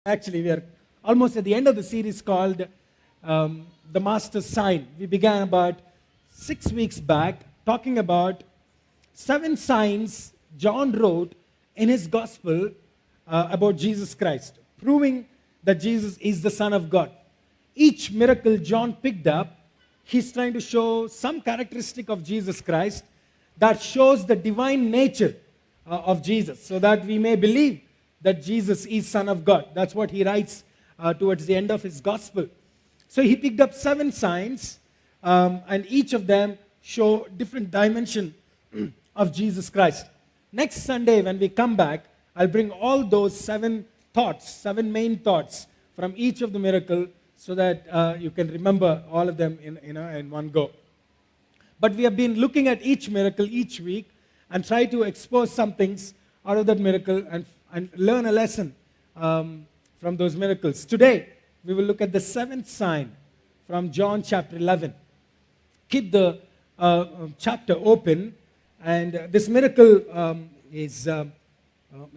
Actually, we are almost at the end of the series called The Master's Sign. We began about 6 weeks back talking about 7 signs John wrote in his gospel about Jesus Christ, proving that Jesus is the Son of God. Each miracle John picked up, he's trying to show some characteristic of Jesus Christ that shows the divine nature of Jesus, so that we may believe that Jesus is Son of God. That's what he writes towards the end of his gospel. So he picked up 7 signs, and each of them show different dimension of Jesus Christ. Next Sunday, when we come back, I'll bring all those 7 thoughts, 7 main thoughts from each of the miracle, so that you can remember all of them in one go. But we have been looking at each miracle each week and try to expose some things out of that miracle and learn a lesson from those miracles. Today, we will look at the 7th sign from John chapter 11. Keep the chapter open, and this miracle has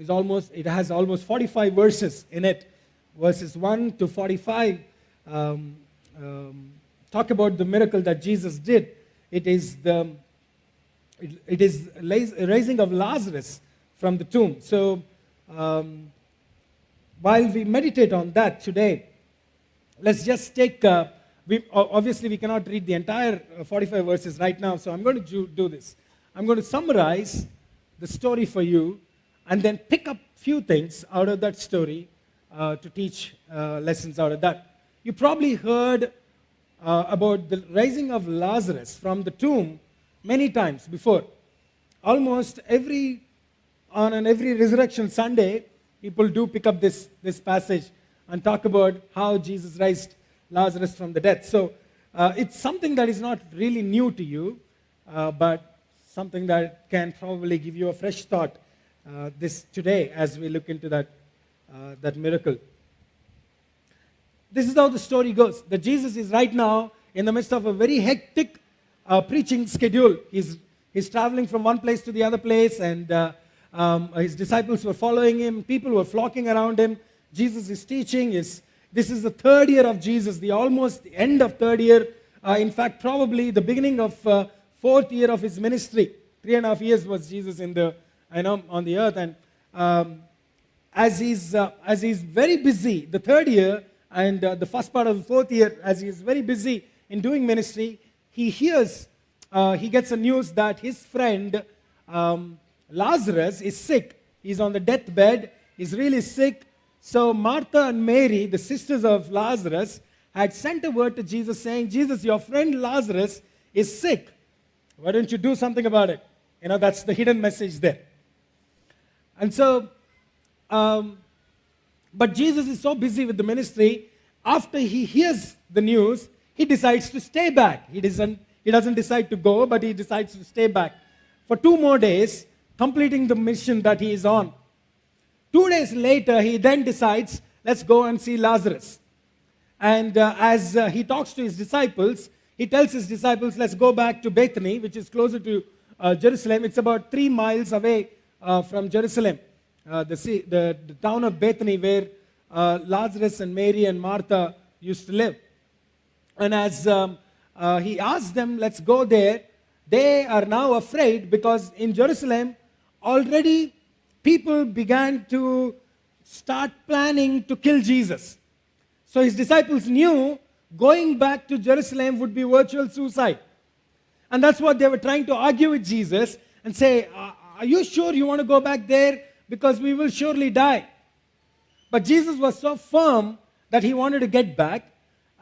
almost 45 verses in it. Verses 1 to 45 talk about the miracle that Jesus did. It is raising of Lazarus from the tomb. So while we meditate on that today, let's just take, obviously we cannot read the entire 45 verses right now, so I'm going to do this. I'm going to summarize the story for you and then pick up few things out of that story to teach lessons out of that. You probably heard about the raising of Lazarus from the tomb many times before. Almost every Resurrection Sunday, people do pick up this passage and talk about how Jesus raised Lazarus from the dead. So it's something that is not really new to you, but something that can probably give you a fresh thought today as we look into that miracle. This is how the story goes. That Jesus is right now in the midst of a very hectic preaching schedule. He's traveling from one place to the other place, and his disciples were following him. People were flocking around him. Jesus is teaching. This is the 3rd year of Jesus, the almost end of 3rd year. In fact, probably the beginning of 4th year of his ministry. 3.5 years was Jesus on the earth. And as he's very busy, the 3rd year and the first part of the 4th year, as he is very busy in doing ministry, he gets a news that his friend Lazarus is sick. He's on the deathbed. He's really sick. So Martha and Mary, the sisters of Lazarus, had sent a word to Jesus saying, Jesus, your friend Lazarus is sick. Why don't you do something about it? That's the hidden message there. And so, but Jesus is so busy with the ministry, after he hears the news, he decides to stay back. He doesn't decide to go, but he decides to stay back for 2 more days, completing the mission that he is on. 2 days later, he then decides, let's go and see Lazarus. And as he talks to his disciples, he tells his disciples, let's go back to Bethany, which is closer to Jerusalem. It's about 3 miles away from Jerusalem, the town of Bethany, where Lazarus and Mary and Martha used to live. And as he asked them, let's go there, they are now afraid because in Jerusalem, already people began to start planning to kill Jesus. So his disciples knew going back to Jerusalem would be virtual suicide. And that's what they were trying to argue with Jesus and say, are you sure you want to go back there? Because we will surely die. But Jesus was so firm that he wanted to get back.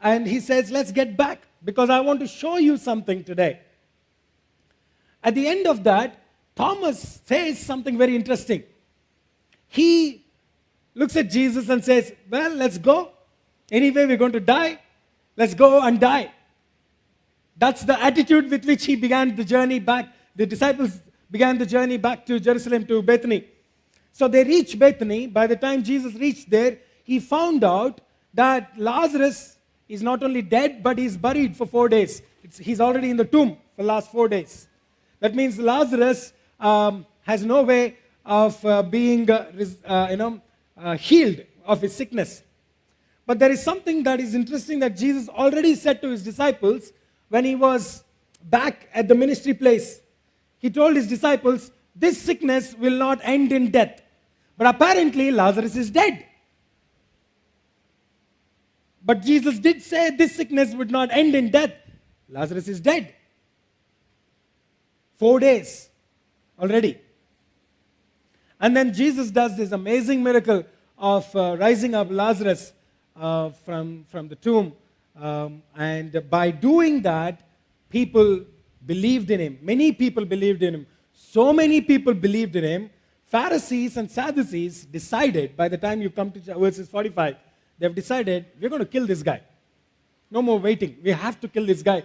And he says, let's get back because I want to show you something today. At the end of that, Thomas says something very interesting. He looks at Jesus and says, well, let's go. Anyway, we're going to die. Let's go and die. That's the attitude with which he began the journey back. The disciples began the journey back to Jerusalem, to Bethany. So they reached Bethany. By the time Jesus reached there, he found out that Lazarus is not only dead, but he's buried for 4 days. He's already in the tomb for the last 4 days. That means Lazarus has no way of being healed of his sickness. But there is something that is interesting that Jesus already said to his disciples when he was back at the ministry place. He told his disciples, this sickness will not end in death. But apparently Lazarus is dead. But Jesus did say this sickness would not end in death. Lazarus is dead. 4 days already. And then Jesus does this amazing miracle of rising up Lazarus from the tomb. And by doing that, people believed in him. Many people believed in him. So many people believed in him. Pharisees and Sadducees decided, by the time you come to verses 45, they've decided, we're going to kill this guy. No more waiting. We have to kill this guy.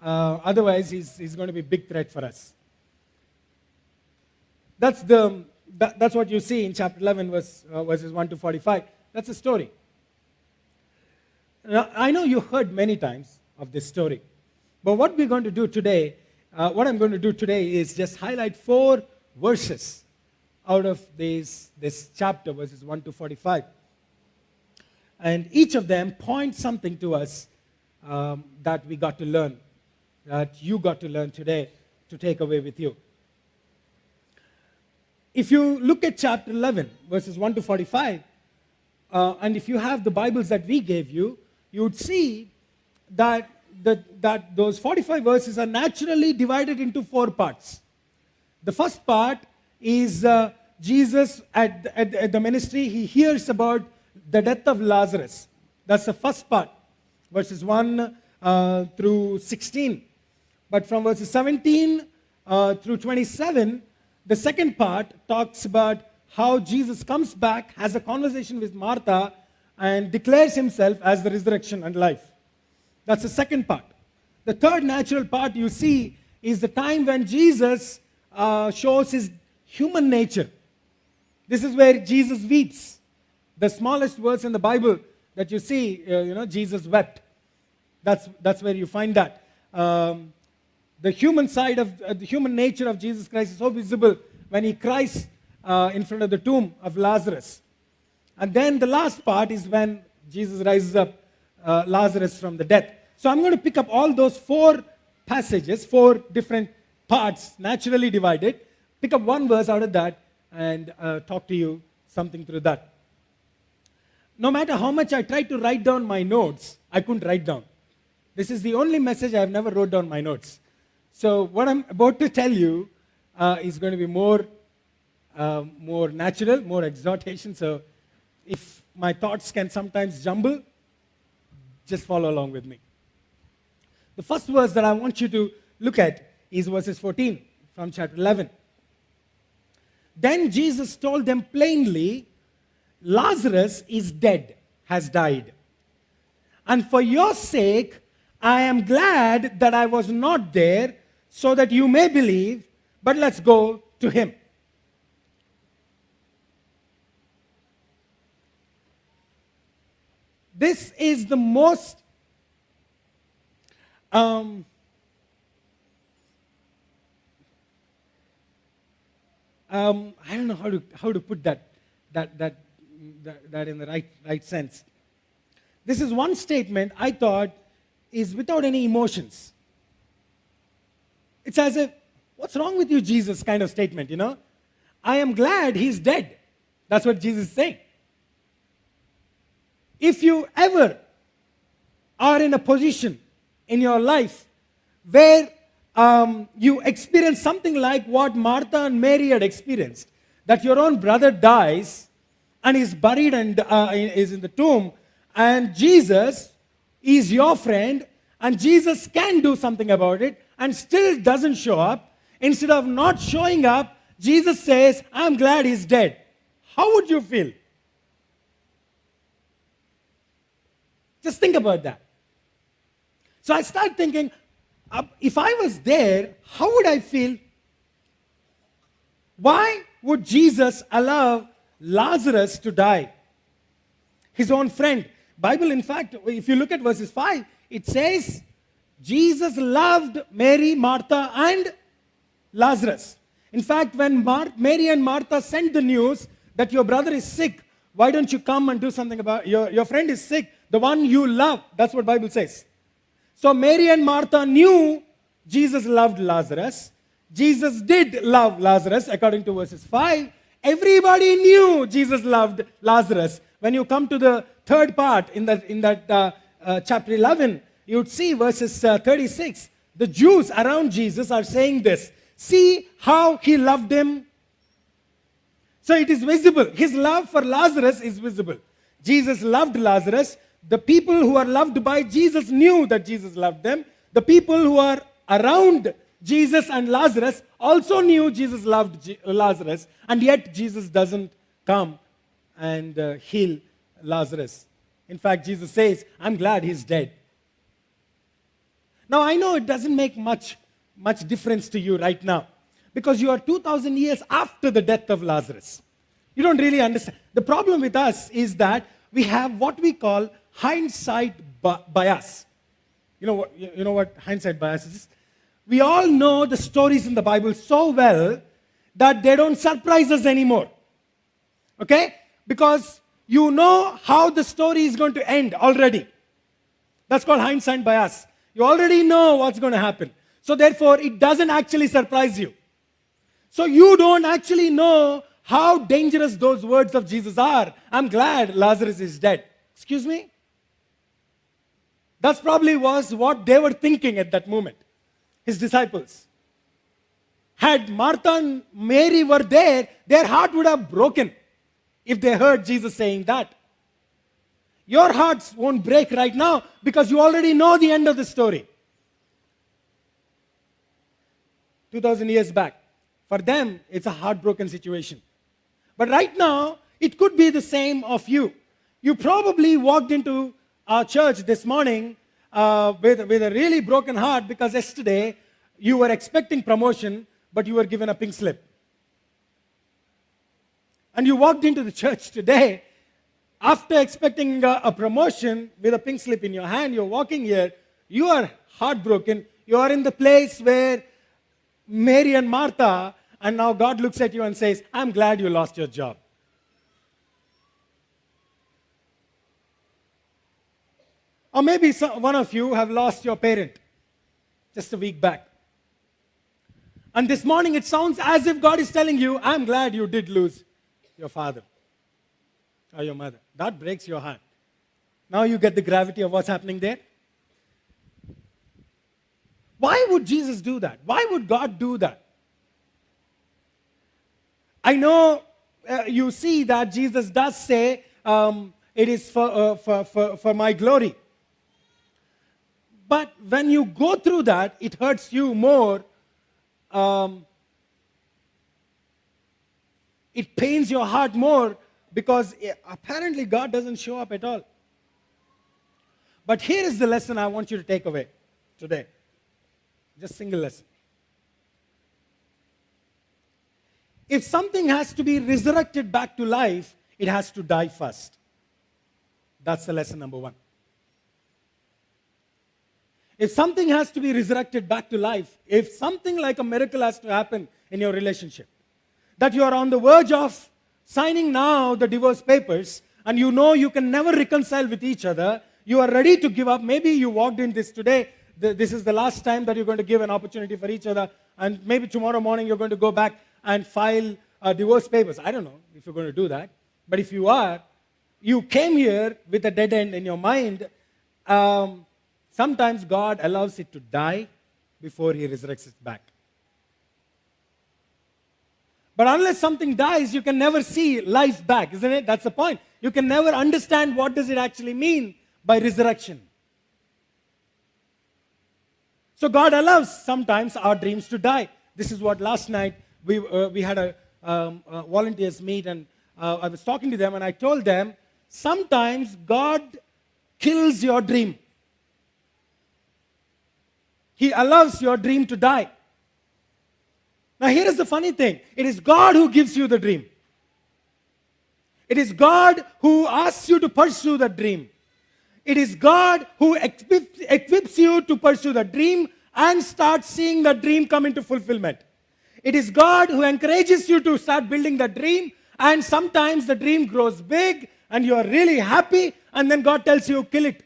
Otherwise, he's going to be a big threat for us. That's what you see in chapter 11, verses 1 to 45. That's the story. Now, I know you heard many times of this story. But what we're going to do today, what I'm going to do today is just highlight 4 verses out of this chapter, verses 1 to 45. And each of them points something to us that we got to learn, that you got to learn today to take away with you. If you look at chapter 11, verses 1 to 45, and if you have the Bibles that we gave you, you would see that those 45 verses are naturally divided into 4 parts. The first part is Jesus at the ministry. He hears about the death of Lazarus. That's the first part, verses 1 through 16. But from verses 17 through 27, the second part talks about how Jesus comes back, has a conversation with Martha, and declares himself as the resurrection and life. That's the second part. The third natural part you see is the time when Jesus shows his human nature. This is where Jesus weeps. The smallest verse in the Bible that you see, Jesus wept. That's where you find that. The human side of the human nature of Jesus Christ is so visible when he cries in front of the tomb of Lazarus. And then the last part is when Jesus rises up Lazarus from the death. So I'm going to pick up all those 4 passages, 4 different parts, naturally divided, pick up one verse out of that and talk to you something through that. No matter how much I tried to write down my notes, I couldn't write down. This is the only message I've never wrote down my notes. So what I'm about to tell you is going to be more natural, more exhortation. So if my thoughts can sometimes jumble, just follow along with me. The first verse that I want you to look at is verses 14 from chapter 11. Then Jesus told them plainly, Lazarus is dead, has died. And for your sake, I am glad that I was not there, so that you may believe, but let's go to him. This is the most I don't know how to put that in the right sense. This is one statement I thought is without any emotions. It's as if, what's wrong with you, Jesus, kind of statement, I am glad he's dead. That's what Jesus is saying. If you ever are in a position in your life where you experience something like what Martha and Mary had experienced, that your own brother dies and is buried and is in the tomb, and Jesus is your friend, and Jesus can do something about it, and still doesn't show up. Instead of not showing up, Jesus says, I'm glad he's dead. How would you feel? Just think about that. So I start thinking, if I was there, how would I feel? Why would Jesus allow Lazarus to die? His own friend. Bible, in fact, if you look at verses 5, it says, Jesus loved Mary, Martha, and Lazarus. In fact, when Mary and Martha sent the news that your brother is sick, why don't you come and do something about your friend is sick, the one you love. That's what Bible says. So Mary and Martha knew Jesus loved Lazarus. Jesus did love Lazarus, according to verses 5. Everybody knew Jesus loved Lazarus. When you come to the third part in that chapter 11, you would see verses 36. The Jews around Jesus are saying this. See how he loved him. So it is visible. His love for Lazarus is visible. Jesus loved Lazarus. The people who are loved by Jesus knew that Jesus loved them. The people who are around Jesus and Lazarus also knew Jesus loved Lazarus. And yet Jesus doesn't come and heal Lazarus. In fact, Jesus says, I'm glad he's dead. Now, I know it doesn't make much difference to you right now, because you are 2,000 years after the death of Lazarus. You don't really understand. The problem with us is that we have what we call hindsight bias. You know what hindsight bias is? We all know the stories in the Bible so well that they don't surprise us anymore. Okay? Because you know how the story is going to end already. That's called hindsight bias. You already know what's going to happen. So therefore, it doesn't actually surprise you. So you don't actually know how dangerous those words of Jesus are. I'm glad Lazarus is dead. Excuse me? That's probably was what they were thinking at that moment, his disciples. Had Martha and Mary were there, their heart would have broken if they heard Jesus saying that. Your hearts won't break right now because you already know the end of the story. 2,000 years back. For them, it's a heartbroken situation. But right now, it could be the same of you. You probably walked into our church this morning with a really broken heart because yesterday you were expecting promotion, but you were given a pink slip. And you walked into the church today after expecting a promotion with a pink slip in your hand. You're walking here, you are heartbroken. You are in the place where Mary and Martha, and now God looks at you and says, I'm glad you lost your job. Or maybe one of you have lost your parent just a week back. And this morning it sounds as if God is telling you, I'm glad you did lose your father or your mother. That breaks your heart. Now you get the gravity of what's happening there. Why would Jesus do that? Why would God do that? I know you see that Jesus does say, it is for my glory. But when you go through that, it hurts you more. It pains your heart more because apparently God doesn't show up at all. But here is the lesson I want you to take away today. Just single lesson. If something has to be resurrected back to life, it has to die first. That's the lesson number one. If something has to be resurrected back to life, if something like a miracle has to happen in your relationship, that you are on the verge of signing now the divorce papers, and you know you can never reconcile with each other, you are ready to give up. Maybe you walked in this today, this is the last time that you're going to give an opportunity for each other, and maybe tomorrow morning you're going to go back and file divorce papers. I don't know if you're going to do that, but if you are, you came here with a dead end in your mind. Sometimes God allows it to die before He resurrects it back. But unless something dies, you can never see life back, isn't it? That's the point. You can never understand what does it actually mean by resurrection. So God allows sometimes our dreams to die. This is what last night we had a volunteers meet, and I was talking to them, and I told them, sometimes God kills your dream. He allows your dream to die. Now here is the funny thing. It is God who gives you the dream. It is God who asks you to pursue the dream. It is God who equips you to pursue the dream and start seeing the dream come into fulfillment. It is God who encourages you to start building the dream And sometimes the dream grows big and you are really happy, and then God tells you, kill it.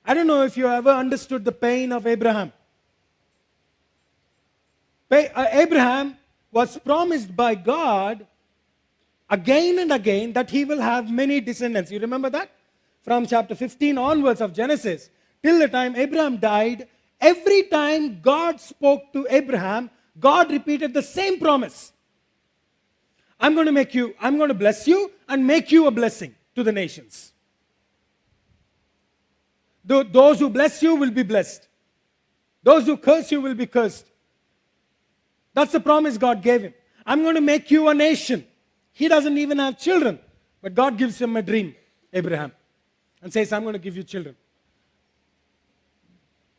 I don't know if you ever understood the pain of Abraham. Abraham was promised by God again and again that he will have many descendants. You remember that? From chapter 15 onwards of Genesis, till the time Abraham died, every time God spoke to Abraham, God repeated the same promise. I'm going to bless you and make you a blessing to the nations. Those who bless you will be blessed. Those who curse you will be cursed. That's the promise God gave him. I'm going to make you a nation. He doesn't even have children, but God gives him a dream, Abraham, and says, I'm going to give you children.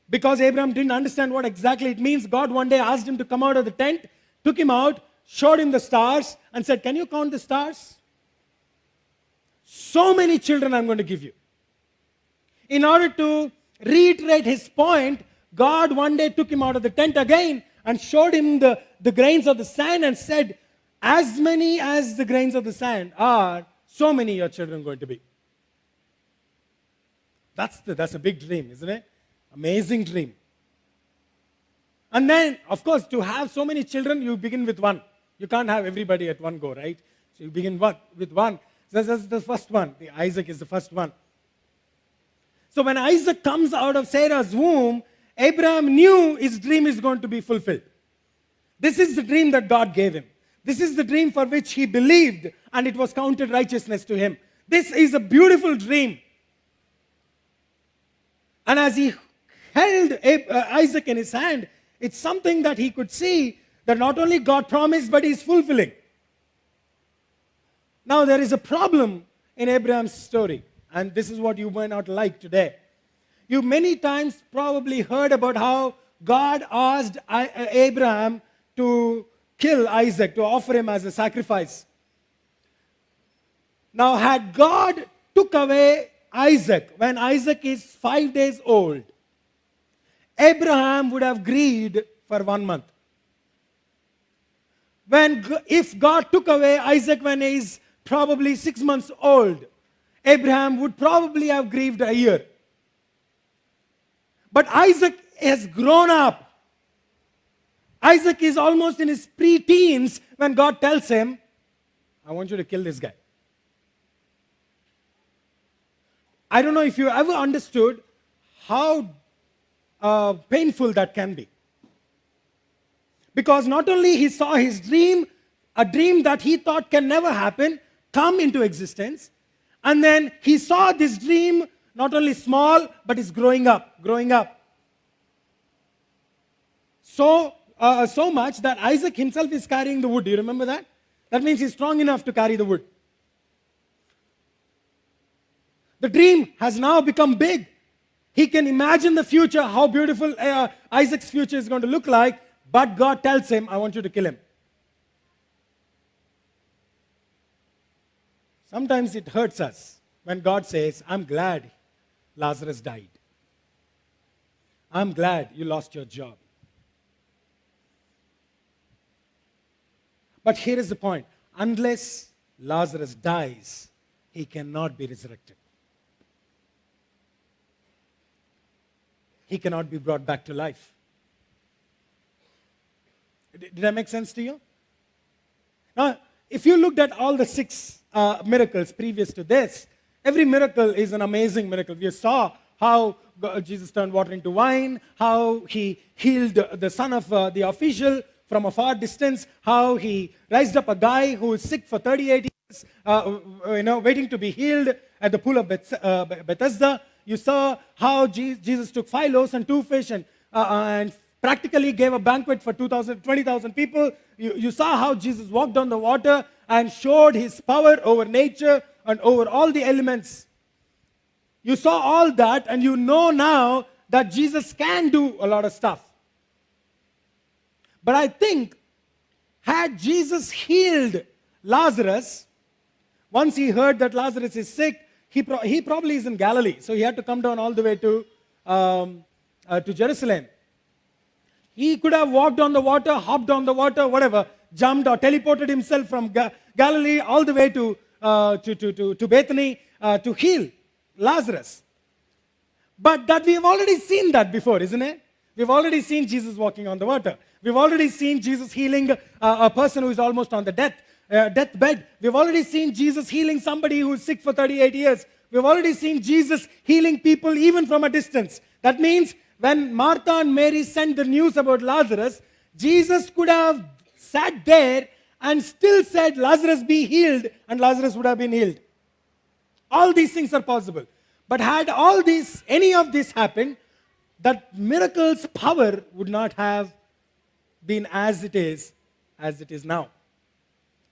Because Abraham didn't understand what exactly it means, God one day asked him to come out of the tent, took him out, showed him the stars, and said, can you count the stars? So many children I'm going to give you. In order to reiterate his point, God one day took him out of the tent again and showed him the grains of the sand and said, as many as the grains of the sand are, so many your children are going to be. That's a big dream, isn't it? Amazing dream. And then, of course, to have so many children, you begin with one. You can't have everybody at one go, right? So you begin with one. That's the first one. Isaac is the first one. So when Isaac comes out of Sarah's womb, Abraham knew his dream is going to be fulfilled. This is the dream that God gave him. This is the dream for which he believed, and it was counted righteousness to him. This is a beautiful dream. And as he held Isaac in his hand, it's something that he could see that not only God promised, but he's fulfilling. Now there is a problem in Abraham's story, and this is what you may not like today. You many times probably heard about how God asked Abraham to kill Isaac, to offer him as a sacrifice. Now, had God took away Isaac when Isaac is 5 days old, Abraham would have grieved for 1 month. If God took away Isaac when he is probably 6 months old, Abraham would probably have grieved a year. But Isaac has grown up. Isaac is almost in his pre-teens when God tells him, I want you to kill this guy. I don't know if you ever understood how painful that can be. Because not only he saw his dream, a dream that he thought can never happen, come into existence, and then he saw this dream not only small, but it's growing up. So much that Isaac himself is carrying the wood. Do you remember that? That means he's strong enough to carry the wood. The dream has now become big. He can imagine the future, how beautiful Isaac's future is going to look like, but God tells him, I want you to kill him. Sometimes it hurts us when God says, I'm glad Lazarus died. I'm glad you lost your job. But here is the point. Unless Lazarus dies, he cannot be resurrected. He cannot be brought back to life. Did that make sense to you? Now, if you looked at all the 6 miracles previous to this, every miracle is an amazing miracle. We saw how Jesus turned water into wine, how he healed the son of the official from a far distance, how he raised up a guy who is sick for 38 years, waiting to be healed at the pool of Bethesda. You saw how Jesus took 5 loaves and 2 fish and practically gave a banquet for 20,000 people. You saw how Jesus walked on the water and showed his power over nature and over all the elements. You saw all that, and you know now that Jesus can do a lot of stuff. But I think, had Jesus healed Lazarus, once he heard that Lazarus is sick, he probably is in Galilee, so he had to come down all the way to Jerusalem. He could have walked on the water, hopped on the water, whatever. jumped or teleported himself from Galilee all the way to Bethany to heal Lazarus. But that we have already seen that before, isn't it? We've already seen Jesus walking on the water. We've already seen Jesus healing a person who is almost on the deathbed. We've already seen Jesus healing somebody who is sick for 38 years. We've already seen Jesus healing people even from a distance. That means when Martha and Mary sent the news about Lazarus, Jesus could have sat there and still said, Lazarus be healed, and Lazarus would have been healed. All these things are possible. But had any of this happened, that miracle's power would not have been as it is now.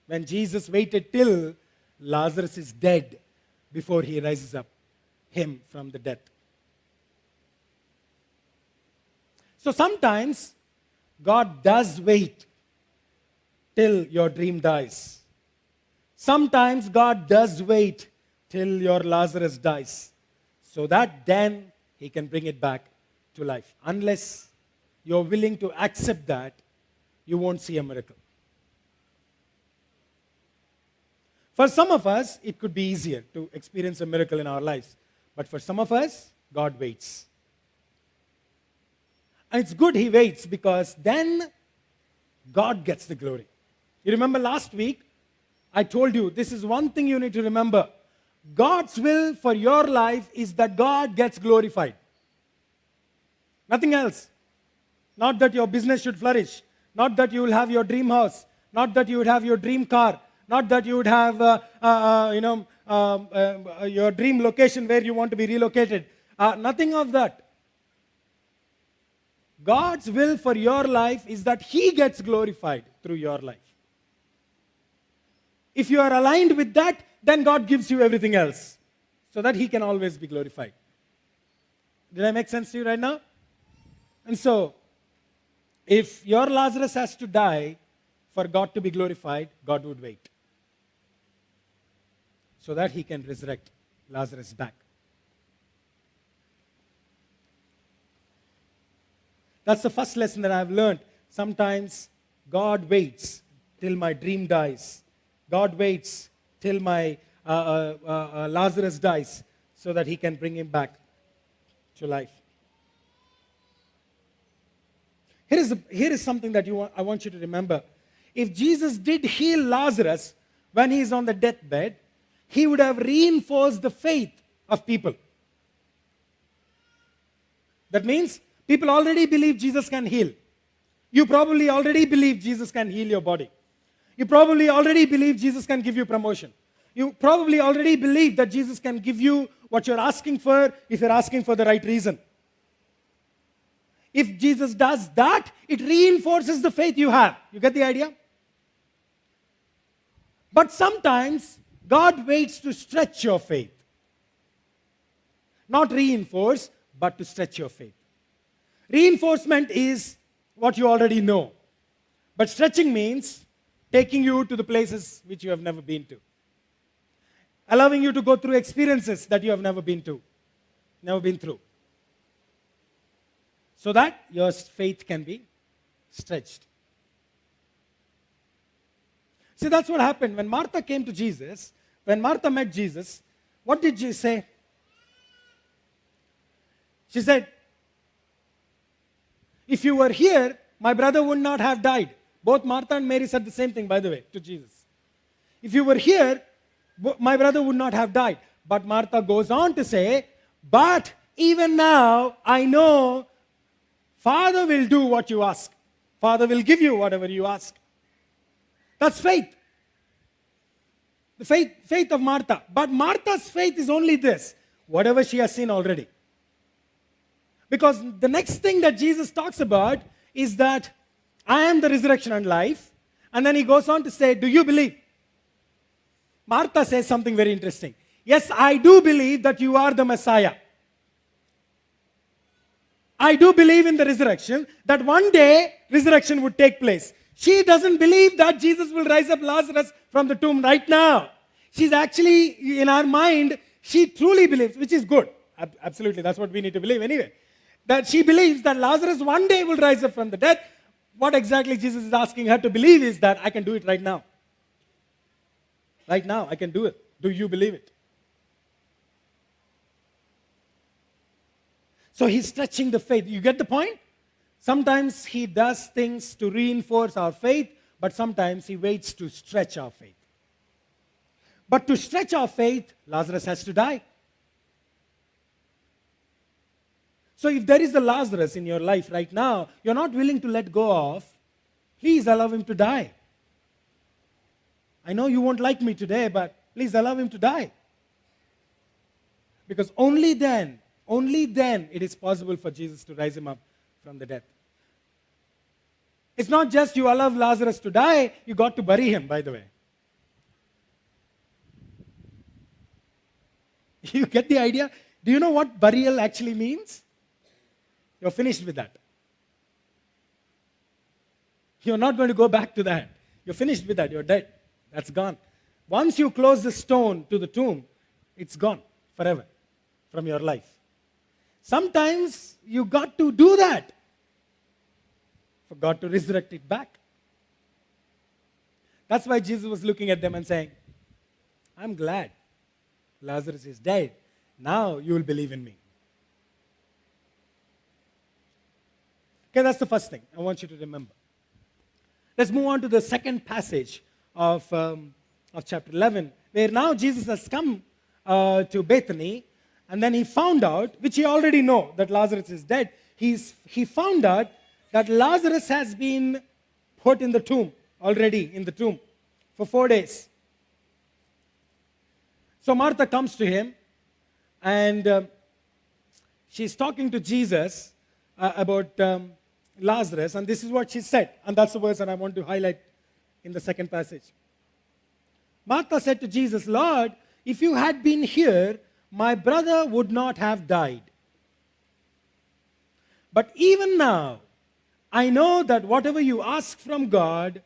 When Jesus waited till Lazarus is dead before he raises up him from the death. So sometimes God does wait till your dream dies. Sometimes God does wait till your Lazarus dies, so that then he can bring it back to life. Unless you're willing to accept that, you won't see a miracle. For some of us, it could be easier to experience a miracle in our lives. But for some of us, God waits. And it's good he waits, because then God gets the glory. You remember last week, I told you this is one thing you need to remember. God's will for your life is that God gets glorified. Nothing else. Not that your business should flourish. Not that you will have your dream house. Not that you would have your dream car. Not that you would have your dream location where you want to be relocated. Nothing of that. God's will for your life is that he gets glorified through your life. If you are aligned with that, then God gives you everything else so that he can always be glorified. Did I make sense to you right now? And so, if your Lazarus has to die for God to be glorified, God would wait so that he can resurrect Lazarus back. That's the first lesson that I've learned. Sometimes God waits till my dream dies. God waits till my Lazarus dies so that he can bring him back to life. Here is something that I want you to remember. If Jesus did heal Lazarus when he is on the deathbed, he would have reinforced the faith of people. That means people already believe Jesus can heal. You probably already believe Jesus can heal your body. You probably already believe Jesus can give you promotion. You probably already believe that Jesus can give you what you're asking for if you're asking for the right reason. If Jesus does that, it reinforces the faith you have. You get the idea? But sometimes God waits to stretch your faith. Not reinforce, but to stretch your faith. Reinforcement is what you already know. But stretching means taking you to the places which you have never been to. Allowing you to go through experiences that you have never been through. So that your faith can be stretched. See, that's what happened. When Martha came to Jesus, when Martha met Jesus, what did she say? She said, if you were here, my brother would not have died. Both Martha and Mary said the same thing, by the way, to Jesus. If you were here, my brother would not have died. But Martha goes on to say, but even now, I know Father will do what you ask. Father will give you whatever you ask. That's faith. The faith of Martha. But Martha's faith is only this, whatever she has seen already. Because the next thing that Jesus talks about is that I am the resurrection and life. And then he goes on to say, do you believe? Martha says something very interesting. Yes, I do believe that you are the Messiah. I do believe in the resurrection, that one day resurrection would take place. She doesn't believe that Jesus will rise up Lazarus from the tomb right now. She's actually, in her mind, she truly believes, which is good. Absolutely, that's what we need to believe anyway. That she believes that Lazarus one day will rise up from the dead. What exactly Jesus is asking her to believe is that I can do it right now. Right now, I can do it. Do you believe it? So he's stretching the faith. You get the point? Sometimes he does things to reinforce our faith, but sometimes he waits to stretch our faith. But to stretch our faith, Lazarus has to die. So if there is a Lazarus in your life right now, you're not willing to let go of, please allow him to die. I know you won't like me today, but please allow him to die. Because only then it is possible for Jesus to rise him up from the dead. It's not just you allow Lazarus to die, you got to bury him, by the way. You get the idea? Do you know what burial actually means? You're finished with that. You're not going to go back to that. You're finished with that. You're dead. That's gone. Once you close the stone to the tomb, it's gone forever from your life. Sometimes you got to do that for God to resurrect it back. That's why Jesus was looking at them and saying, I'm glad Lazarus is dead. Now you will believe in me. Okay, that's the first thing I want you to remember. Let's move on to the second passage of chapter 11, where now Jesus has come to Bethany, and then he found out, which he already know, that Lazarus is dead. He found out that Lazarus has been put in the tomb, already in the tomb, for 4 days. So Martha comes to him, and she's talking to Jesus about Lazarus, and this is what she said, and that's the verse that I want to highlight in the second passage. Martha said to Jesus, Lord, if you had been here, my brother would not have died. But even now, I know that whatever you ask from God,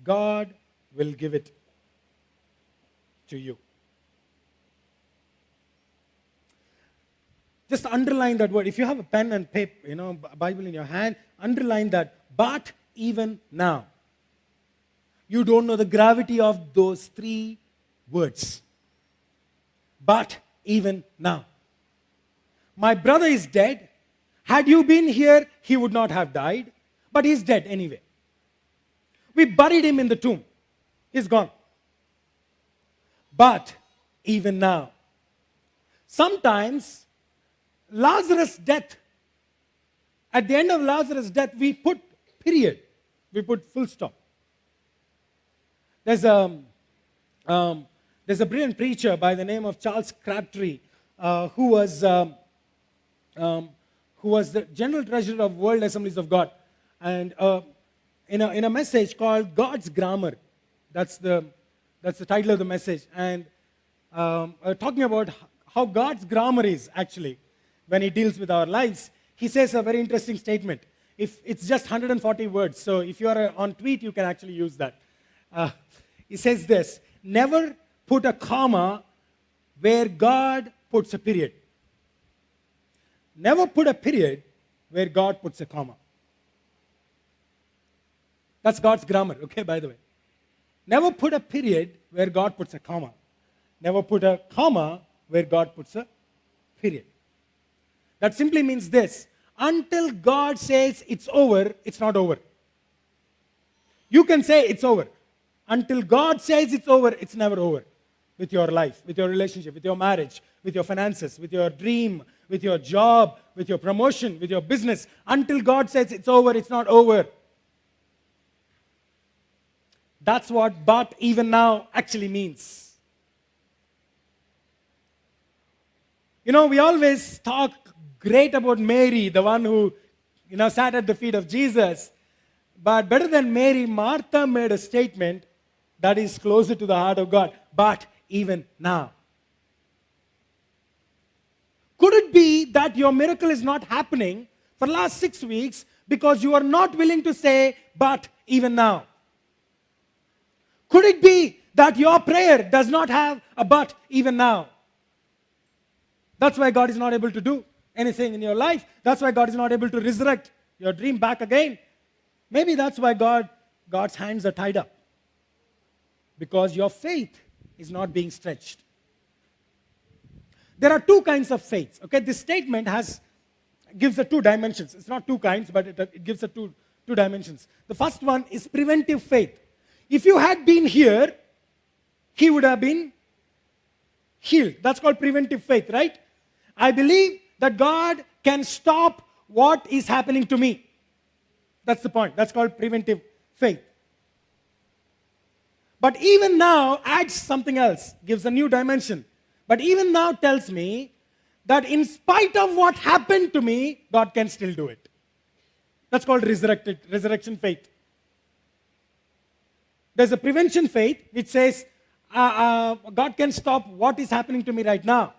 God will give it to you. Just underline that word. If you have a pen and paper, Bible in your hand, underline that. But even now. You don't know the gravity of those 3 words. But even now. My brother is dead. Had you been here, he would not have died. But he's dead anyway. We buried him in the tomb. He's gone. But even now. Sometimes Lazarus' death, at the end of Lazarus' death, we put period. We put full stop. There's a brilliant preacher by the name of Charles Crabtree, who was the general treasurer of World Assemblies of God, and in a message called God's Grammar, that's the title of the message, and talking about how God's grammar is actually when he deals with our lives. He says a very interesting statement. If it's just 140 words, so if you are on tweet, you can actually use that. He says this: never put a comma where God puts a period. Never put a period where God puts a comma. That's God's grammar, okay, by the way. Never put a period where God puts a comma. Never put a comma where God puts a period. That simply means this: until God says it's over, it's not over. You can say it's over. Until God says it's over, it's never over. With your life, with your relationship, with your marriage, with your finances, with your dream, with your job, with your promotion, with your business. Until God says it's over, it's not over. That's what but even now actually means. We always talk great about Mary, the one who sat at the feet of Jesus. But better than Mary, Martha made a statement that is closer to the heart of God. But even now. Could it be that your miracle is not happening for the last 6 weeks because you are not willing to say, but even now? Could it be that your prayer does not have a but even now? That's why God is not able to do anything in your life. That's why God is not able to resurrect your dream back again. Maybe that's why God's hands are tied up. Because your faith is not being stretched. There are two kinds of faith. Okay, this statement gives the two dimensions. It's not two kinds, but it gives the two dimensions. The first one is preventive faith. If you had been here, he would have been healed. That's called preventive faith, right? I believe that God can stop what is happening to me. That's the point. That's called preventive faith. But even now adds something else, gives a new dimension. But even now tells me that in spite of what happened to me, God can still do it. That's called resurrection faith. There's a prevention faith which says, God can stop what is happening to me right now.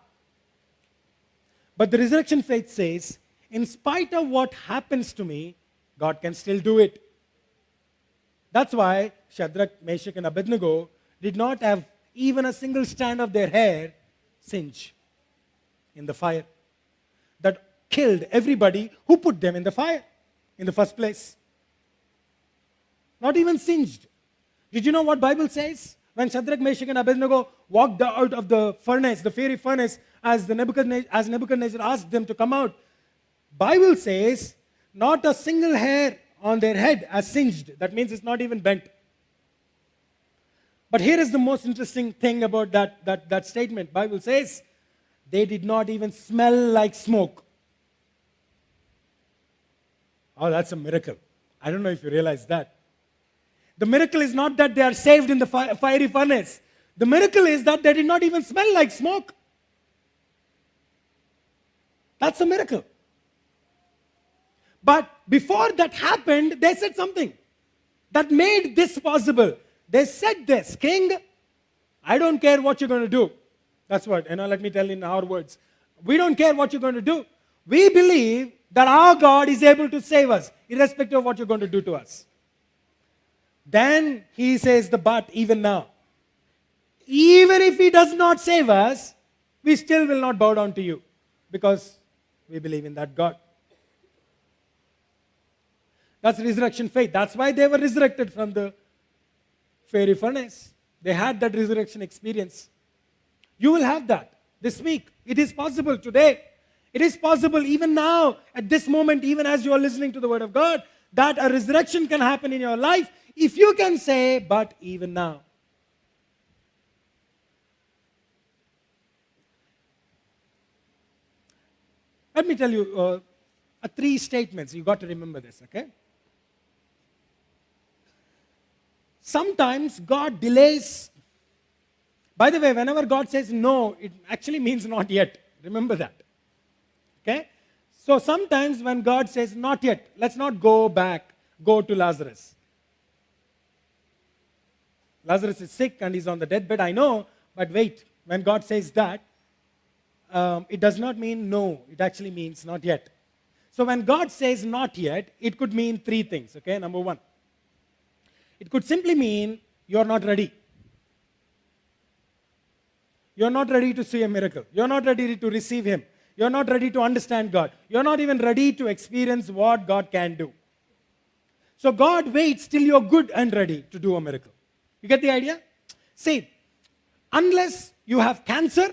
But the resurrection faith says, in spite of what happens to me, God can still do it. That's why Shadrach, Meshach, and Abednego did not have even a single strand of their hair singe in the fire. That killed everybody who put them in the fire in the first place. Not even singed. Did you know what Bible says? When Shadrach, Meshach, and Abednego walked out of the furnace, the fiery furnace, as Nebuchadnezzar asked them to come out, Bible says, not a single hair on their head as singed. That means it's not even bent. But here is the most interesting thing about that statement. Bible says, they did not even smell like smoke. Oh, that's a miracle. I don't know if you realize that. The miracle is not that they are saved in the fiery furnace. The miracle is that they did not even smell like smoke. That's a miracle. But before that happened, they said something that made this possible. They said this, King, I don't care what you're going to do. That's what, let me tell you in our words. We don't care what you're going to do. We believe that our God is able to save us, irrespective of what you're going to do to us. Then he says the but even now. Even if he does not save us, we still will not bow down to you because we believe in that God. That's resurrection faith. That's why they were resurrected from the fiery furnace. They had that resurrection experience. You will have that this week. It is possible today. It is possible even now, at this moment, even as you are listening to the Word of God, that a resurrection can happen in your life if you can say, but even now. Let me tell you three statements. You got to remember this, okay? Sometimes God delays. By the way, whenever God says no, it actually means not yet. Remember that. Okay? So sometimes when God says not yet, let's not go to Lazarus. Lazarus is sick and he's on the deathbed, I know, but wait, when God says that, it does not mean no, it actually means not yet. So when God says not yet, it could mean three things, okay? Number one, it could simply mean you're not ready. You're not ready to see a miracle. You're not ready to receive Him. You're not ready to understand God. You're not even ready to experience what God can do. So God waits till you're good and ready to do a miracle. You get the idea? See, unless you have cancer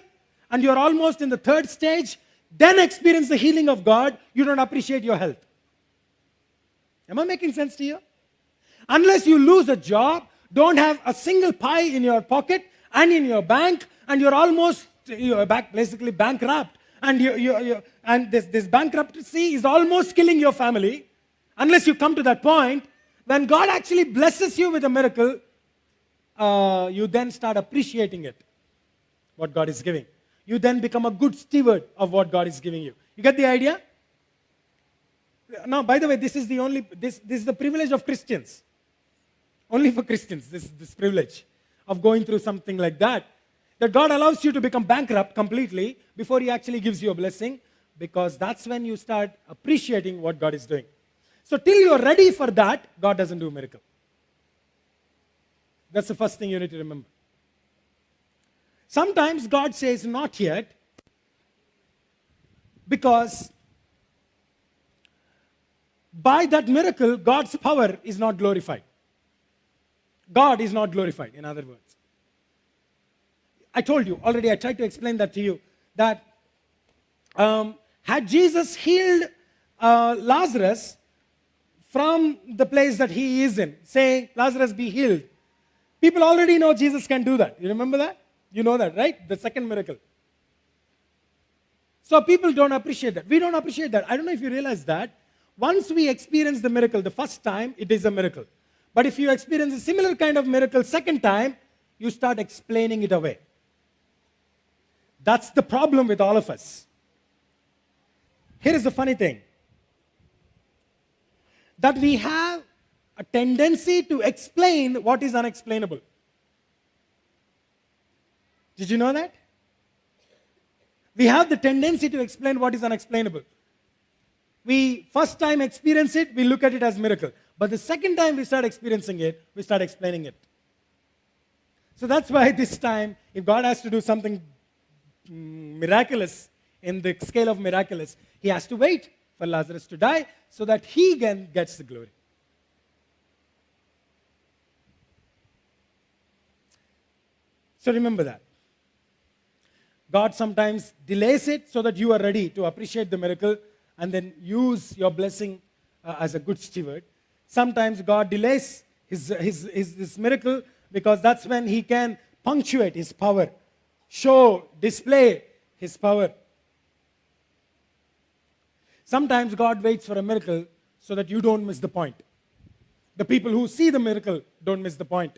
and you're almost in the third stage, then experience the healing of God, you don't appreciate your health. Am I making sense to you? Unless you lose a job, don't have a single pie in your pocket and in your bank, and you're almost basically bankrupt, and this bankruptcy is almost killing your family, unless you come to that point, when God actually blesses you with a miracle, you then start appreciating it, what God is giving. You then become a good steward of what God is giving you. You get the idea? Now, by the way, this is the privilege of Christians. Only for Christians, this privilege of going through something like that. That God allows you to become bankrupt completely before He actually gives you a blessing, because that's when you start appreciating what God is doing. So till you're ready for that, God doesn't do a miracle. That's the first thing you need to remember. Sometimes God says not yet by that miracle, God's power is not glorified. God is not glorified, in other words. I told you already, I tried to explain that to you, that had Jesus healed Lazarus from the place that he is in, say, Lazarus be healed, people already know Jesus can do that. You remember that? You know that, right? The second miracle. So people don't appreciate that. We don't appreciate that. I don't know if you realize that. Once we experience the miracle the first time, it is a miracle. But if you experience a similar kind of miracle second time, you start explaining it away. That's the problem with all of us. Here is the funny thing. That we have a tendency to explain what is unexplainable. Did you know that? We have the tendency to explain what is unexplainable. We first time experience it, we look at it as miracle. But the second time we start experiencing it, we start explaining it. So that's why this time, if God has to do something miraculous, in the scale of miraculous, he has to wait for Lazarus to die so that he again gets the glory. So remember that. God sometimes delays it so that you are ready to appreciate the miracle and then use your blessing as a good steward. Sometimes God delays his miracle because that's when he can punctuate his power, show, display his power. Sometimes God waits for a miracle so that you don't miss the point. The people who see the miracle don't miss the point.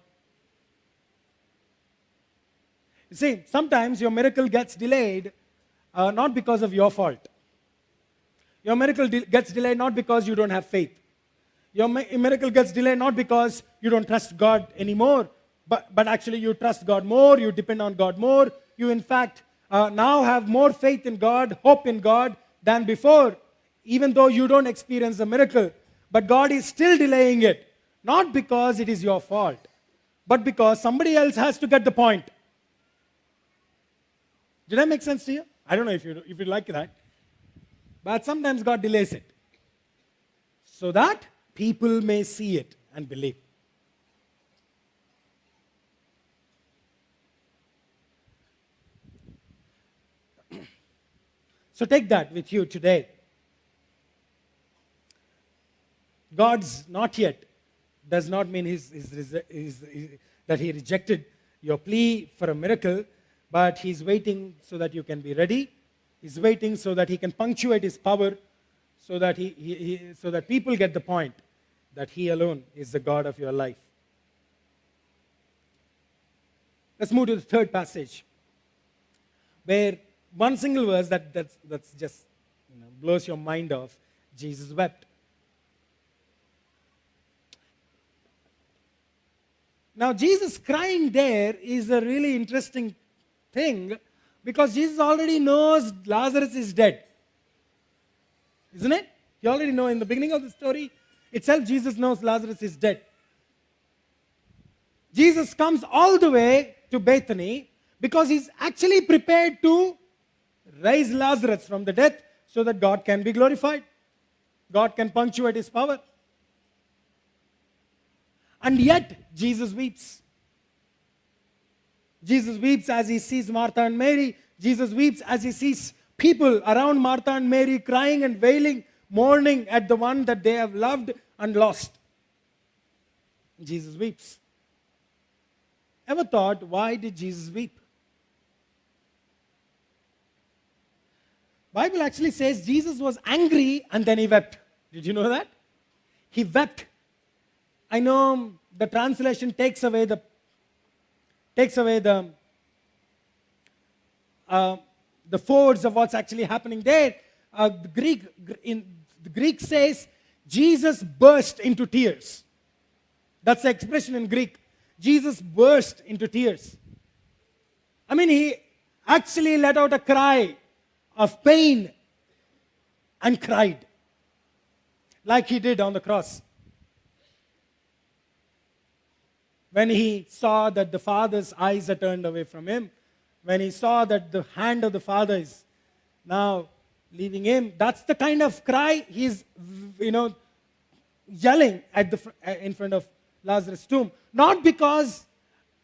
You see, sometimes your miracle gets delayed not because of your fault. Your miracle gets delayed not because you don't have faith. Your miracle gets delayed not because you don't trust God anymore, but actually you trust God more, you depend on God more. You, in fact, now have more faith in God, hope in God than before, even though you don't experience the miracle. But God is still delaying it, not because it is your fault, but because somebody else has to get the point. Did that make sense to you? I don't know if you like that. But sometimes God delays it so that people may see it and believe. So take that with you today. God's not yet does not mean that he rejected your plea for a miracle, but he's waiting so that you can be ready. He's waiting so that he can punctuate his power, so that so that people get the point that he alone is the God of your life. Let's move to the third passage, where one single verse that's just blows your mind off. Jesus wept. Now, Jesus crying there is a really interesting thing because Jesus already knows Lazarus is dead. Isn't it? You already know in the beginning of the story itself, Jesus knows Lazarus is dead. Jesus comes all the way to Bethany because he's actually prepared to raise Lazarus from the death so that God can be glorified. God can punctuate his power. And yet, Jesus weeps. Jesus weeps as he sees Martha and Mary. Jesus weeps as he sees people around Martha and Mary crying and wailing, mourning at the one that they have loved and lost. Jesus weeps. Ever thought, why did Jesus weep? Bible actually says Jesus was angry and then he wept. Did you know that? He wept. I know the translation takes away the force of what's actually happening there. The Greek says Jesus burst into tears. That's the expression in Greek. Jesus burst into tears. I mean, he actually let out a cry of pain and cried like he did on the cross. When he saw that the Father's eyes are turned away from him, when he saw that the hand of the Father is now leaving him, that's the kind of cry he's, yelling in front of Lazarus' tomb, not because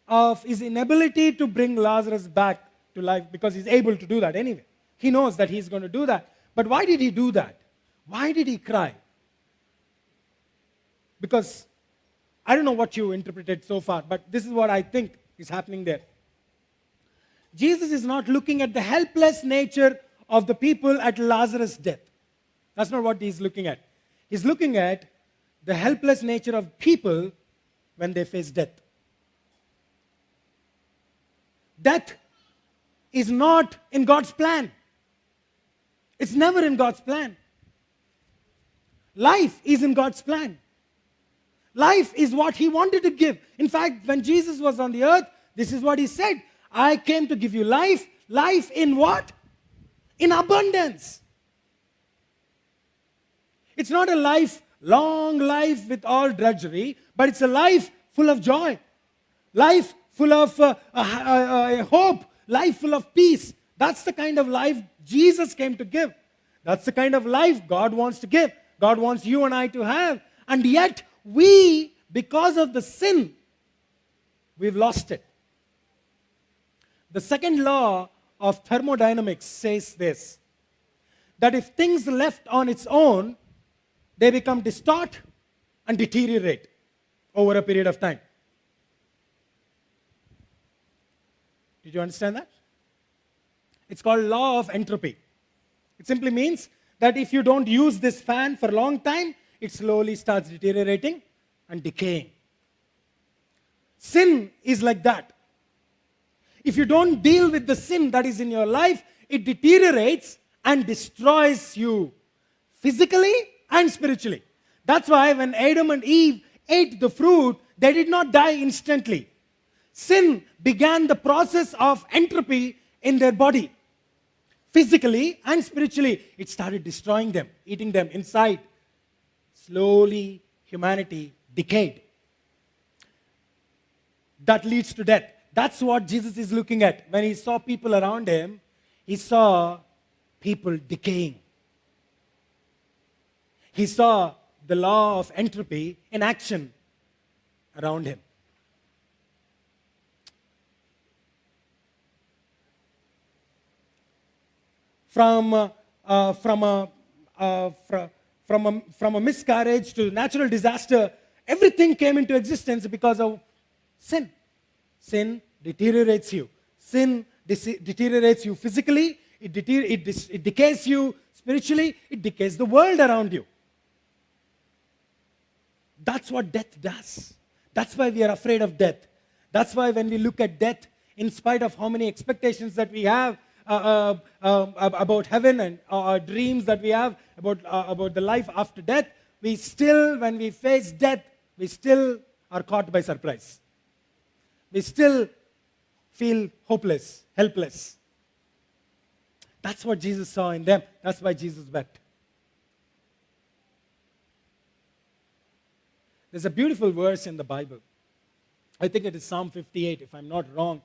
of his inability to bring Lazarus back to life, because he's able to do that anyway. He knows that he's going to do that. But why did he do that? Why did he cry? Because I don't know what you interpreted so far, but this is what I think is happening there. Jesus is not looking at the helpless nature of the people at Lazarus' death. That's not what he's looking at. He's looking at the helpless nature of people when they face death. Death is not in God's plan. It's never in God's plan. Life is in God's plan. Life is what he wanted to give. In fact, when Jesus was on the earth, this is what he said. I came to give you life. Life in what? In abundance. It's not a life, long life with all drudgery, but it's a life full of joy. Life full of hope. Life full of peace. That's the kind of life Jesus came to give. That's the kind of life God wants to give. God wants you and I to have. And yet, we, because of the sin, we've lost it. The second law of thermodynamics says this, that if things left on its own, they become distort and deteriorate over a period of time. Did you understand that? It's called law of entropy. It simply means that if you don't use this fan for a long time, it slowly starts deteriorating and decaying. Sin is like that. If you don't deal with the sin that is in your life, it deteriorates and destroys you physically and spiritually. That's why when Adam and Eve ate the fruit, they did not die instantly. Sin began the process of entropy in their body. Physically and spiritually, it started destroying them, eating them inside. Slowly, humanity decayed. That leads to death. That's what Jesus is looking at. When he saw people around him, he saw people decaying. He saw the law of entropy in action around him. From a miscarriage to natural disaster, everything came into existence because of sin. Sin deteriorates you. Sin deteriorates you physically. It decays you spiritually. It decays the world around you. That's what death does. That's why we are afraid of death. That's why when we look at death, in spite of how many expectations that we have about heaven and our dreams that we have about the life after death, we still, when we face death, we still are caught by surprise. We still feel hopeless, helpless. That's what Jesus saw in them. That's why Jesus wept. There's a beautiful verse in the Bible. I think it is Psalm 58, if I'm not wrong.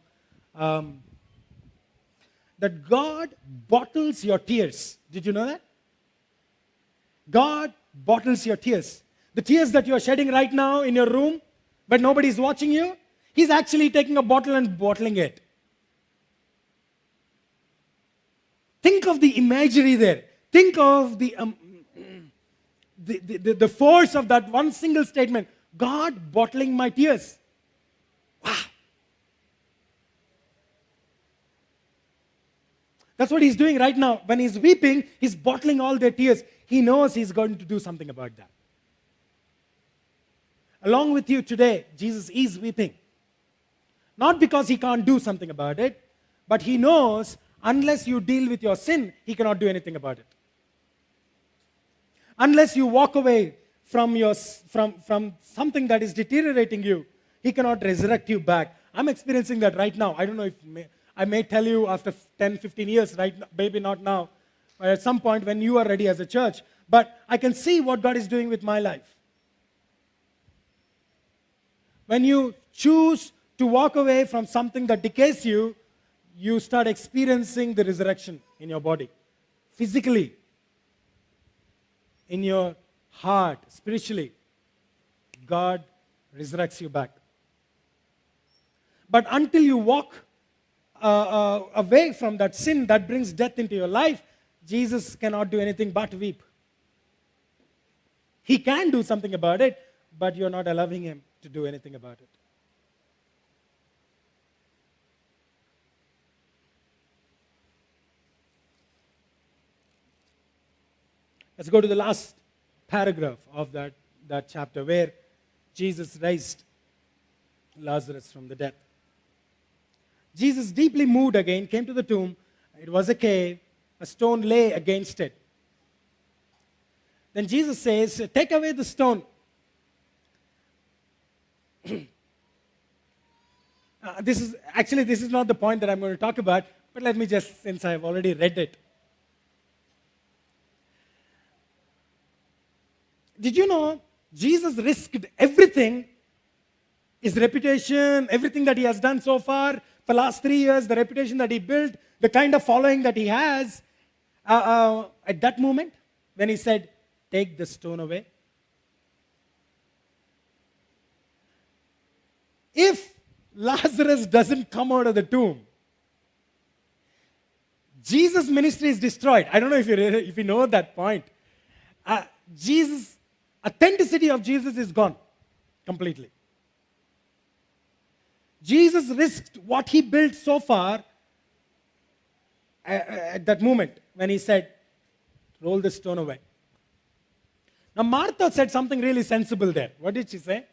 That God bottles your tears. Did you know that? God bottles your tears. The tears that you are shedding right now in your room, but nobody's watching you, He's actually taking a bottle and bottling it. Think of the imagery there. Think of the force of that one single statement. God bottling my tears. Wow. That's what He's doing right now. When He's weeping, He's bottling all their tears. He knows He's going to do something about that. Along with you today, Jesus is weeping. Not because He can't do something about it, but He knows unless you deal with your sin, He cannot do anything about it. Unless you walk away from something that is deteriorating you, He cannot resurrect you back. I'm experiencing that right now. I don't know if I may tell you after 10, 15 years, right? Maybe not now, or at some point when you are ready as a church. But I can see what God is doing with my life. When you choose to walk away from something that decays you, you start experiencing the resurrection in your body, physically, in your heart, spiritually. God resurrects you back. But until you walk away from that sin that brings death into your life, Jesus cannot do anything but weep. He can do something about it, but you're not allowing him to do anything about it. Let's go to the last paragraph of that chapter where Jesus raised Lazarus from the dead. Jesus, deeply moved again, came to the tomb. It was a cave. A stone lay against it. Then Jesus says, take away the stone. This is not the point that I'm going to talk about, but let me just, since I've already read it. Did you know Jesus risked everything, his reputation, everything that he has done so far for the last 3 years, the reputation that he built, the kind of following that he has, at that moment when he said, take the stone away? If Lazarus doesn't come out of the tomb, Jesus' ministry is destroyed. I don't know if you know that point. Authenticity of Jesus is gone completely. Jesus risked what he built so far at that moment when he said, roll the stone away. Now Martha said something really sensible there. What did she say?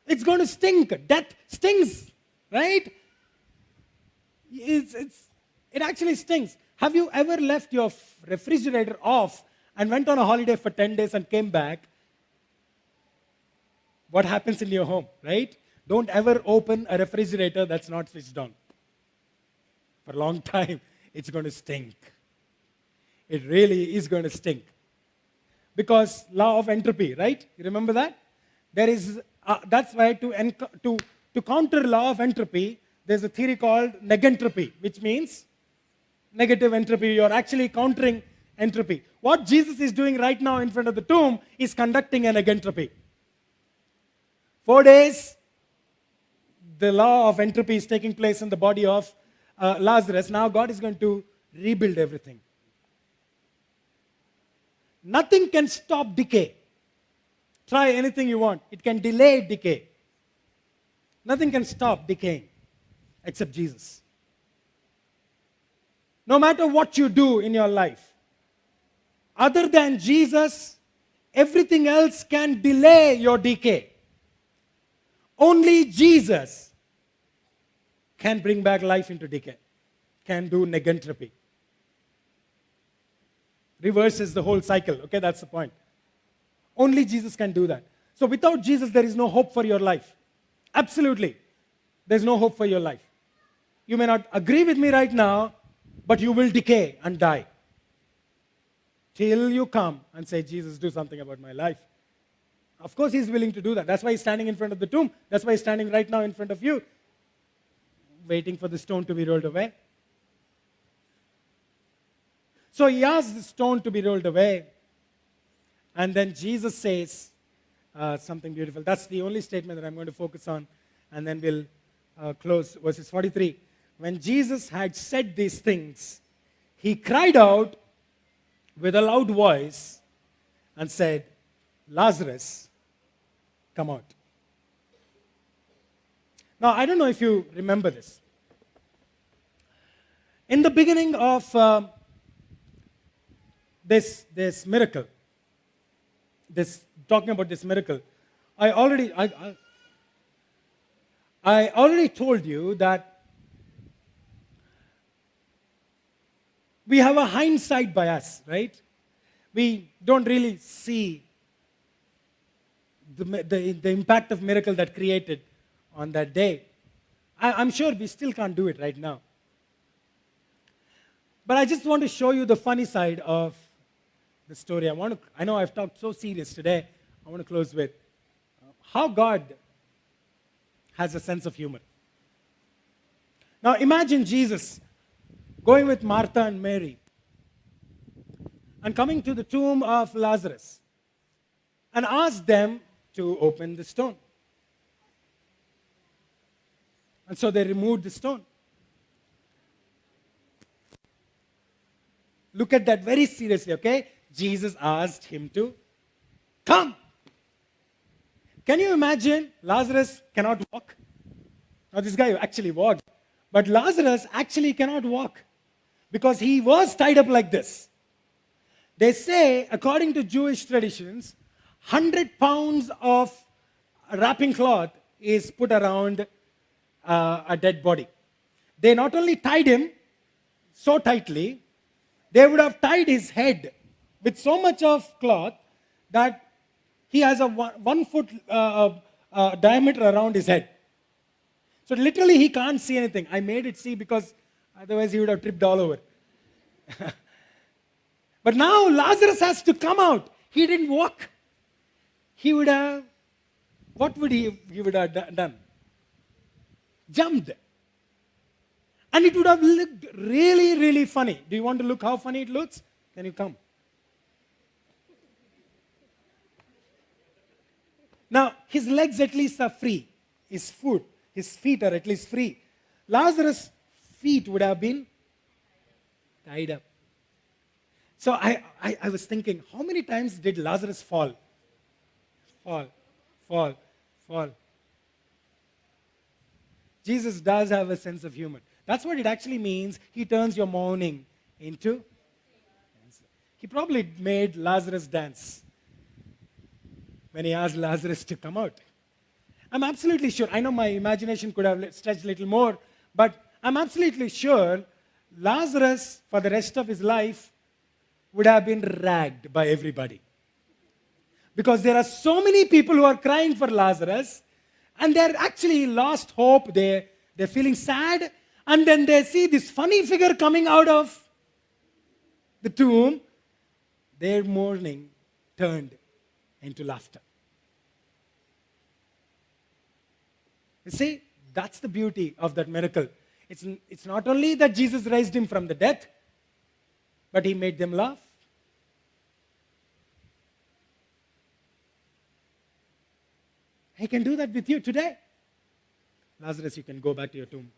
It's going to stink. Death stings, right? It actually stings. Have you ever left your refrigerator off and went on a holiday for 10 days and came back? What happens in your home, right? Don't ever open a refrigerator that's not switched on. For a long time, it's going to stink. It really is going to stink. Because law of entropy, right? You remember that? That's why to counter law of entropy, there's a theory called negentropy, which means negative entropy. You're actually countering entropy. What Jesus is doing right now in front of the tomb is conducting a negentropy. 4 days, the law of entropy is taking place in the body of Lazarus. Now God is going to rebuild everything. Nothing can stop decay. Try anything you want. It can delay decay. Nothing can stop decaying except Jesus. No matter what you do in your life, other than Jesus, everything else can delay your decay. Only Jesus can bring back life into decay, can do negentropy. Reverses the whole cycle. Okay, that's the point. Only Jesus can do that. So without Jesus, there is no hope for your life. Absolutely. There's no hope for your life. You may not agree with me right now, but you will decay and die. Till you come and say, Jesus, do something about my life. Of course, he's willing to do that. That's why he's standing in front of the tomb. That's why he's standing right now in front of you, waiting for the stone to be rolled away. So he asks the stone to be rolled away. And then Jesus says something beautiful. That's the only statement that I'm going to focus on. And then we'll close verses 43. When Jesus had said these things, he cried out with a loud voice and said, Lazarus, come out. Now, I don't know if you remember this. In the beginning of this miracle, talking about this miracle, I already told you that we have a hindsight bias, right? We don't really see the impact of miracle that created on that day. I'm sure we still can't do it right now. But I just want to show you the funny side of the story. I know I've talked so serious today. I want to close with how God has a sense of humor. Now imagine Jesus going with Martha and Mary and coming to the tomb of Lazarus. and asked them to open the stone. And so they removed the stone. Look at that very seriously, okay? Jesus asked him to come. Can you imagine? Lazarus cannot walk. Now, this guy actually walked. But Lazarus actually cannot walk because he was tied up like this. They say, according to Jewish traditions, 100 pounds of wrapping cloth is put around a dead body. They not only tied him so tightly, they would have tied his head with so much of cloth that he has a 1 foot diameter around his head. So literally he can't see anything. I made it see because otherwise he would have tripped all over. But now Lazarus has to come out. He didn't walk. He would have, what would he would have done? Jumped. And it would have looked really, really funny. Do you want to look how funny it looks? Can you come? Now, his legs at least are free. His feet are at least free. Lazarus' feet would have been tied up. So I was thinking, how many times did Lazarus fall? Fall. Jesus does have a sense of humor. That's what it actually means. He turns your mourning into. He probably made Lazarus dance when he asked Lazarus to come out. I'm absolutely sure. I know my imagination could have stretched a little more, but I'm absolutely sure Lazarus, for the rest of his life, would have been ragged by everybody. Because there are so many people who are crying for Lazarus, and they're actually lost hope. They're feeling sad, and then they see this funny figure coming out of the tomb. Their mourning turned into laughter. You see, that's the beauty of that miracle. It's not only that Jesus raised him from the dead, but he made them laugh. He can do that with you today. Lazarus, you can go back to your tomb.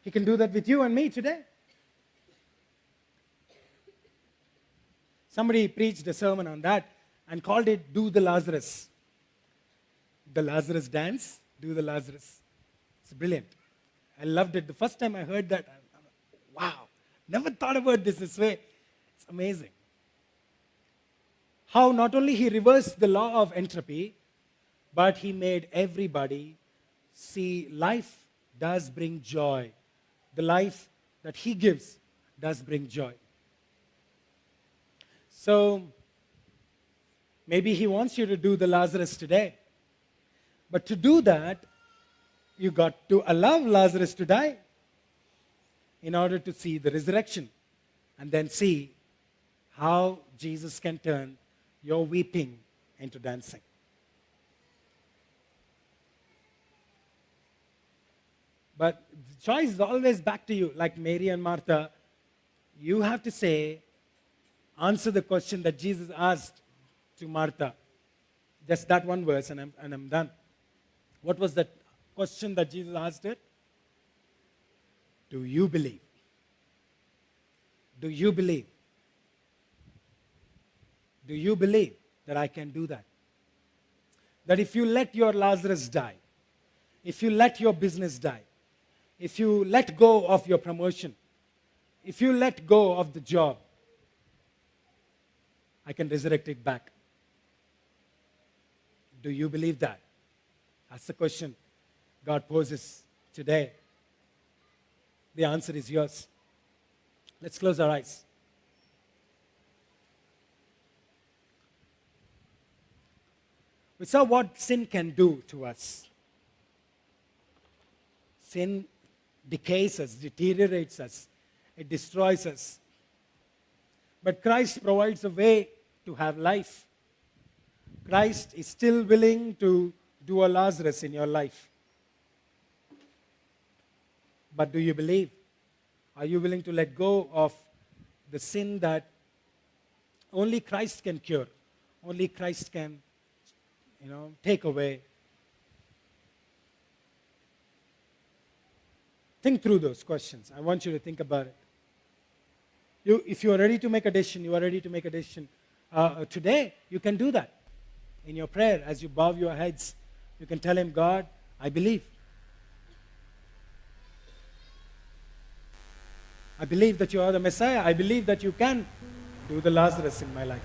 He can do that with you and me today. Somebody preached a sermon on that and called it Do the Lazarus. The Lazarus dance, do the Lazarus. It's brilliant. I loved it. The first time I heard that, wow, never thought about this way. It's amazing. How not only he reversed the law of entropy, but he made everybody see life does bring joy. The life that he gives does bring joy. So, maybe he wants you to do the Lazarus today. But to do that, you got to allow Lazarus to die in order to see the resurrection and then see how Jesus can turn your weeping into dancing. But the choice is always back to you, like Mary and Martha. You have to say, answer the question that Jesus asked to Martha. Just that one verse, and I'm done. What was that question that Jesus asked her? Do you believe? Do you believe? Do you believe that I can do that? That if you let your Lazarus die, if you let your business die, if you let go of your promotion, if you let go of the job, I can resurrect it back. Do you believe that? That's the question God poses today. The answer is yours. Let's close our eyes. We saw what sin can do to us. Sin decays us, deteriorates us, it destroys us. But Christ provides a way to have life. Christ is still willing to do a Lazarus in your life. But do you believe? Are you willing to let go of the sin that Only Christ can cure. Only Christ can, take away. Think through those questions. I want you to think about it. If you are ready to make a decision, you are ready to make a decision. Today, you can do that. In your prayer, as you bow your heads, you can tell him, God, I believe. I believe that you are the Messiah. I believe that you can do the Lazarus in my life.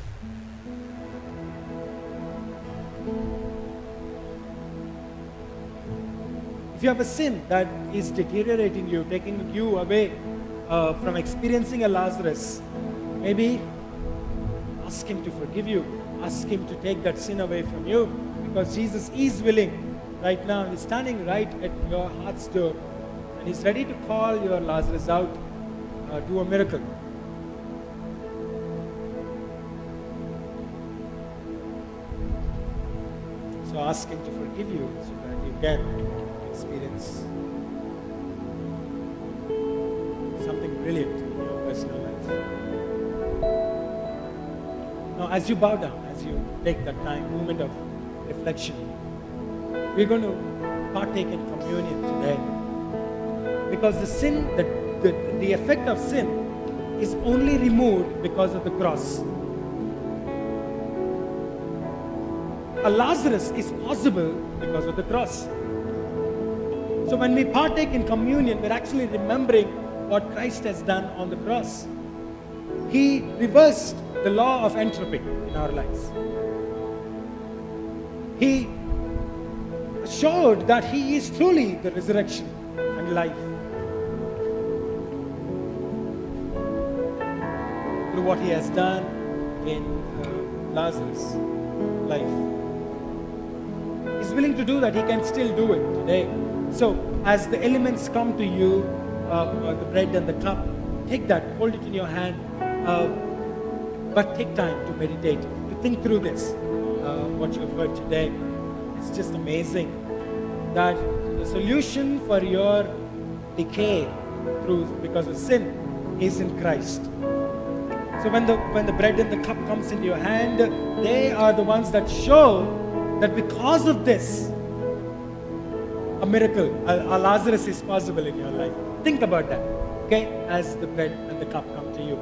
If you have a sin that is deteriorating you, taking you away from experiencing a Lazarus, maybe ask him to forgive you. Ask him to take that sin away from you, because Jesus is willing right now. He's standing right at your heart's door, and he's ready to call your Lazarus out, do a miracle. So ask him to forgive you so that you can experience something brilliant in your personal life. Now, as you bow down, as you take that time, moment of reflection, we're going to partake in communion today. Because the sin, the effect of sin is only removed because of the cross. A Lazarus is possible because of the cross. So when we partake in communion, we're actually remembering what Christ has done on the cross. He reversed the law of entropy in our lives. He showed that he is truly the resurrection and life. Through what he has done in Lazarus' life. He's willing to do that. He can still do it today. So as the elements come to you, the bread and the cup, take that, hold it in your hand, but take time to meditate, to think through this, what you've heard today. It's just amazing that the solution for your decay because of sin is in Christ. So when the bread and the cup comes into your hand, they are the ones that show that because of this, a miracle, a Lazarus is possible in your life. Think about that, okay, as the bread and the cup come to you.